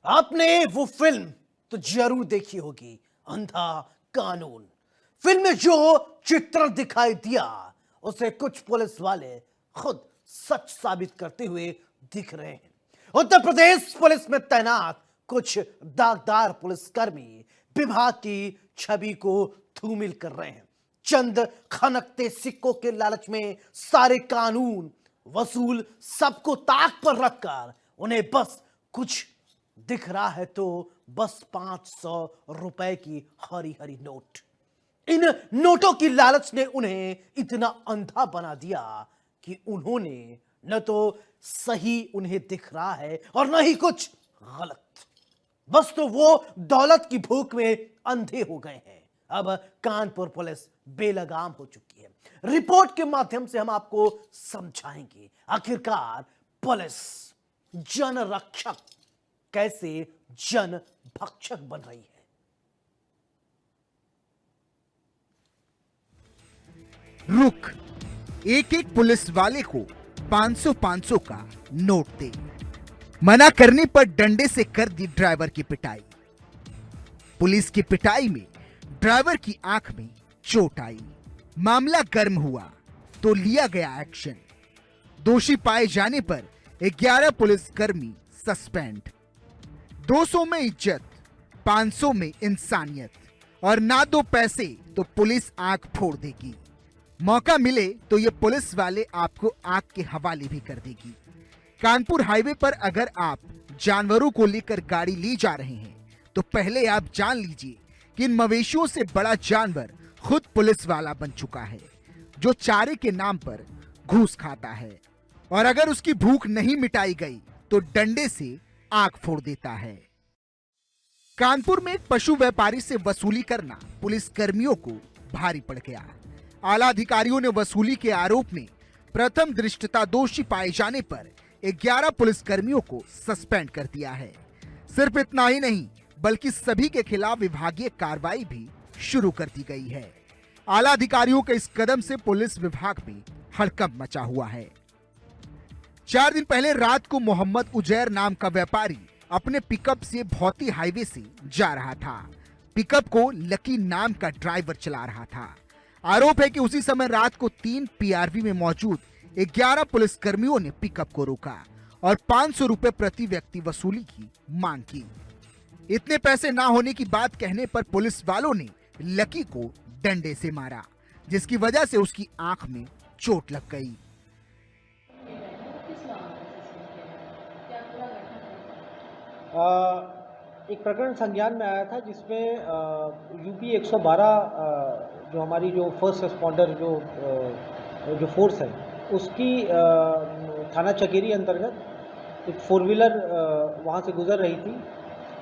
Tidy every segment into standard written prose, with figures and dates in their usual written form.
आपने वो फिल्म तो जरूर देखी होगी, अंधा कानून। फिल्म में जो चित्रण दिखाई दिया उसे कुछ पुलिस वाले खुद सच साबित करते हुए दिख रहे हैं। उत्तर प्रदेश पुलिस में तैनात कुछ दागदार पुलिसकर्मी विभाग की छवि को धूमिल कर रहे हैं। चंद खनकते सिक्कों के लालच में सारे कानून वसूल सबको ताक पर रखकर उन्हें बस कुछ दिख रहा है तो बस 500 रुपए की हरी हरी नोट। इन नोटों की लालच ने उन्हें इतना अंधा बना दिया कि उन्होंने न तो सही उन्हें दिख रहा है और न ही कुछ गलत। बस तो वो दौलत की भूख में अंधे हो गए हैं। अब कानपुर पुलिस बेलगाम हो चुकी है। रिपोर्ट के माध्यम से हम आपको समझाएंगे आखिरकार पुलिस जन रक्षक कैसे जन भक्षक बन रही है। रुक, एक एक पुलिस वाले को 500-500 का नोट दे। मना करने पर डंडे से कर दी ड्राइवर की पिटाई। पुलिस की पिटाई में ड्राइवर की आंख में चोट आई। मामला गर्म हुआ तो लिया गया एक्शन। दोषी पाए जाने पर 11 पुलिसकर्मी सस्पेंड। 200 में इज्जत, 500 में इंसानियत, और ना दो पैसे तो पुलिस आंख फोड़ देगी। मौका मिले तो ये पुलिस वाले आपको आग के हवाले भी कर देगी। कानपुर हाईवे पर अगर आप जानवरों को लेकर गाड़ी ले जा रहे हैं तो पहले आप जान लीजिए कि इन मवेशियों से बड़ा जानवर खुद पुलिस वाला बन चुका है, जो चारे के नाम पर घूस खाता है और अगर उसकी भूख नहीं मिटाई गई तो डंडे से आंख फोड़ देता है। कानपुर में एक पशु व्यापारी से वसूली करना पुलिस कर्मियों को भारी पड़ गया। आला अधिकारियों ने वसूली के आरोप में प्रथम दृष्टता दोषी पाए जाने पर 11 पुलिसकर्मियों को सस्पेंड कर दिया है। सिर्फ इतना ही नहीं बल्कि सभी के खिलाफ विभागीय कार्रवाई भी शुरू कर दी गई है। आला अधिकारियों के इस कदम से पुलिस विभाग में हड़कंप मचा हुआ है। 4 दिन पहले रात को मोहम्मद उजैर नाम का व्यापारी अपने पिकअप से भौती हाईवे से जा रहा था। पिकअप को लकी नाम का ड्राइवर चला रहा था। आरोप है कि उसी समय रात को 3 पीआरवी में मौजूद 11 पुलिसकर्मियों ने पिकअप को रोका और 500 रुपए प्रति व्यक्ति वसूली की मांग की। इतने पैसे ना होने की बात कहने पर पुलिस वालों ने लकी को डंडे से मारा, जिसकी वजह से उसकी आंख में चोट लग गई। एक प्रकरण संज्ञान में आया था जिसमें यूपी 112 जो हमारी जो फर्स्ट रिस्पॉन्डर जो फोर्स है उसकी थाना चकेरी अंतर्गत एक 4 व्हीलर वहाँ से गुजर रही थी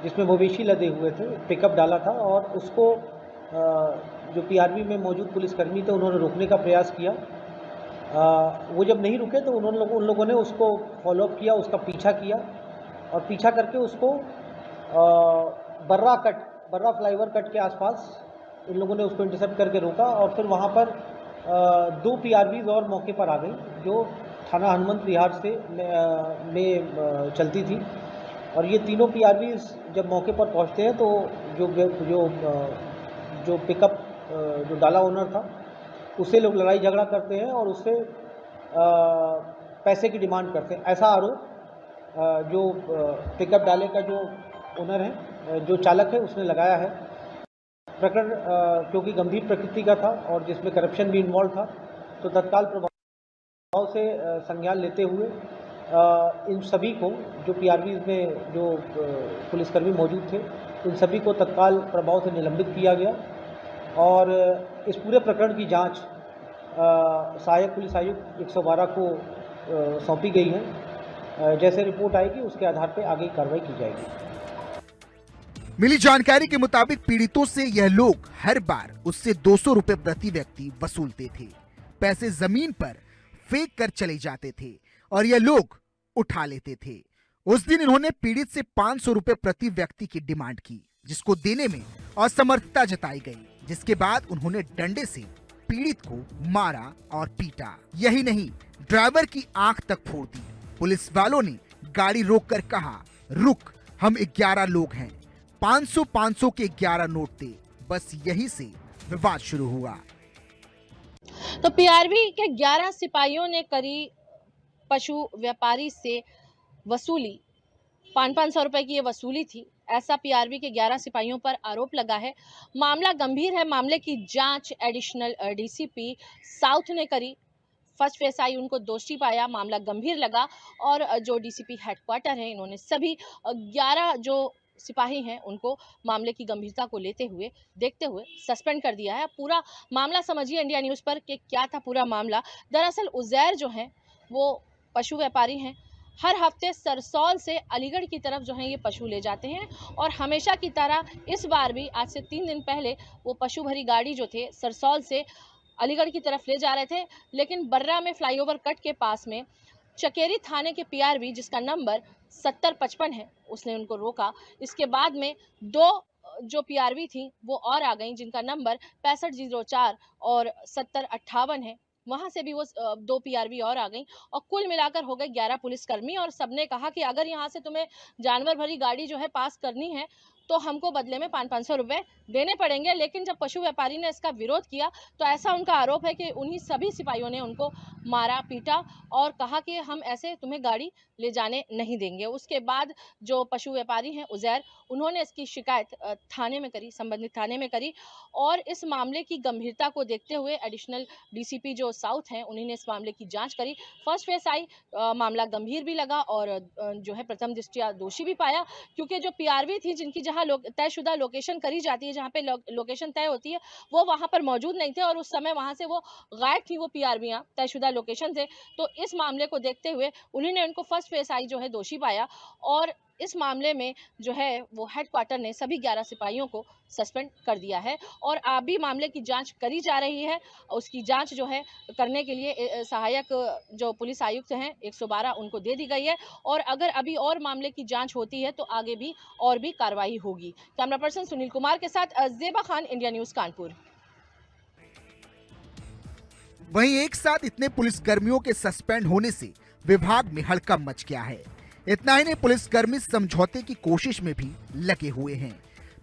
जिसमें मवेशी लदे हुए थे। पिकअप डाला था और उसको जो पीआरवी में मौजूद पुलिसकर्मी थे उन्होंने रोकने का प्रयास किया। वो जब नहीं रुके तो उन लोगों ने उसको फॉलोअप किया, उसका पीछा किया और पीछा करके उसको बर्रा फ्लाईओवर कट के आसपास इन लोगों ने उसको इंटरसेप्ट करके रोका और फिर वहाँ पर 2 पीआरवीज और मौके पर आ गई जो थाना हनुमंत विहार से में चलती थी। और ये तीनों पीआरवीज जब मौके पर पहुँचते हैं तो जो पिकअप जो डाला ओनर था उससे लोग लड़ाई झगड़ा करते हैं और उससे पैसे की डिमांड करते हैं। ऐसा आरोप जो पिकअप डाले का जो ओनर है, जो चालक है, उसने लगाया है। प्रकरण क्योंकि गंभीर प्रकृति का था और जिसमें करप्शन भी इन्वॉल्व था तो तत्काल प्रभाव से संज्ञान लेते हुए इन सभी को जो पीआरवीज में जो पुलिसकर्मी मौजूद थे इन सभी को तत्काल प्रभाव से निलंबित किया गया और इस पूरे प्रकरण की जांच सहायक पुलिस आयुक्त 112 को सौंपी गई है। जैसे रिपोर्ट आएगी उसके आधार पर आगे कार्रवाई की जाएगी। मिली जानकारी के मुताबिक पीड़ितों से यह लोग हर बार उससे 200 रुपए प्रति व्यक्ति वसूलते थे। पैसे जमीन पर फेंक कर चले जाते थे और यह लोग उठा लेते थे। उस दिन इन्होंने पीड़ित से 500 रुपए प्रति व्यक्ति की डिमांड की, जिसको देने में असमर्थता जताई गई, जिसके बाद उन्होंने डंडे से पीड़ित को मारा और पीटा। यही नहीं, ड्राइवर की आंख तक फोड़ दी। पुलिस वालों ने गाड़ी रोककर कहा, रुक, हम 11 लोग हैं, 500 के 11 नोट थे। बस यहीं से विवाद शुरू हुआ। तो पीआरवी के 11 सिपाहियों ने करी पशु व्यापारी से वसूली। 500 रुपए की ये वसूली थी, ऐसा पीआरवी के 11 सिपाहियों पर आरोप लगा है। मामला गंभीर है। मामले की जांच एडिशनल डीसीपी साउथ ने करी। फर्स्ट एसआई उनको दोषी पाया, मामला गंभीर लगा और जो डीसीपी हेडक्वार्टर हैं, इन्होंने सभी 11 जो सिपाही हैं उनको मामले की गंभीरता को देखते हुए सस्पेंड कर दिया है। पूरा मामला समझिए इंडिया न्यूज़ पर कि क्या था पूरा मामला। दरअसल उजैर जो हैं वो पशु व्यापारी हैं। हर हफ्ते सरसौल से अलीगढ़ की तरफ जो है ये पशु ले जाते हैं और हमेशा की तरह इस बार भी आज से 3 दिन पहले वो पशु भरी गाड़ी जो थे सरसौल से अलीगढ़ की तरफ ले जा रहे थे, लेकिन बर्रा में फ्लाईओवर कट के पास में चकेरी थाने के पीआरवी जिसका नंबर 7055 है, उसने उनको रोका। इसके बाद में 2 जो पीआरवी थी वो और आ गई जिनका नंबर 6504 और 7058 है। वहां से भी वो 2 पीआरवी और आ गई और कुल मिलाकर हो गए 11 पुलिसकर्मी। और सबने कहा कि अगर यहाँ से तुम्हें जानवर भरी गाड़ी जो है पास करनी है तो हमको बदले में 500 रुपए देने पड़ेंगे। लेकिन जब पशु व्यापारी ने इसका विरोध किया तो ऐसा उनका आरोप है कि उन्हीं सभी सिपाहियों ने उनको मारा पीटा और कहा कि हम ऐसे तुम्हें गाड़ी ले जाने नहीं देंगे। उसके बाद जो पशु व्यापारी हैं उजैर, उन्होंने इसकी शिकायत थाने में करी, संबंधित थाने में करी और इस मामले की गंभीरता को देखते हुए एडिशनल डीसीपी जो साउथ हैं उन्हीं ने इस मामले की जांच करी। फर्स्ट फेस आई, मामला गंभीर भी लगा और जो है प्रथम दृष्टया दोषी भी पाया, क्योंकि जो पीआरवी थी जिनकी जहां तयशुदा लोकेशन करी जाती है, जहां पे लोकेशन तय होती है, वो वहां पर मौजूद नहीं थे और उस समय वहां से वो गायब थी, वो पीआरवियां तयशुदा लोकेशन से। तो इस मामले को देखते हुए उन्होंने उनको फर्स्ट फेस आई जो है दोषी पाया और इस मामले में जो है वो हेडक्वार्टर ने सभी 11 सिपाहियों को सस्पेंड कर दिया है और अभी मामले की जांच करी जा रही है। उसकी जांच जो है करने के लिए सहायक जो पुलिस आयुक्त हैं 112 उनको दे दी गई है और अगर अभी और मामले की जांच होती है तो आगे भी और भी कार्रवाई होगी। कैमरा पर्सन सुनील कुमार के साथ जेबा खान, इंडिया न्यूज़, कानपुर। वहीं एक साथ इतने पुलिसकर्मियों के सस्पेंड होने से विभाग में हड़कंप मच गया है। इतना ही नहीं, पुलिसकर्मी समझौते की कोशिश में भी लगे हुए हैं।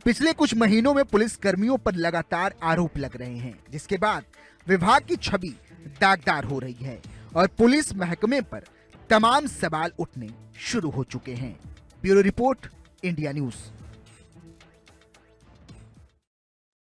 पिछले कुछ महीनों में पुलिसकर्मियों पर लगातार आरोप लग रहे हैं, जिसके बाद विभाग की छवि दागदार हो रही है और पुलिस महकमे पर तमाम सवाल उठने शुरू हो चुके हैं। Bureau report, India news.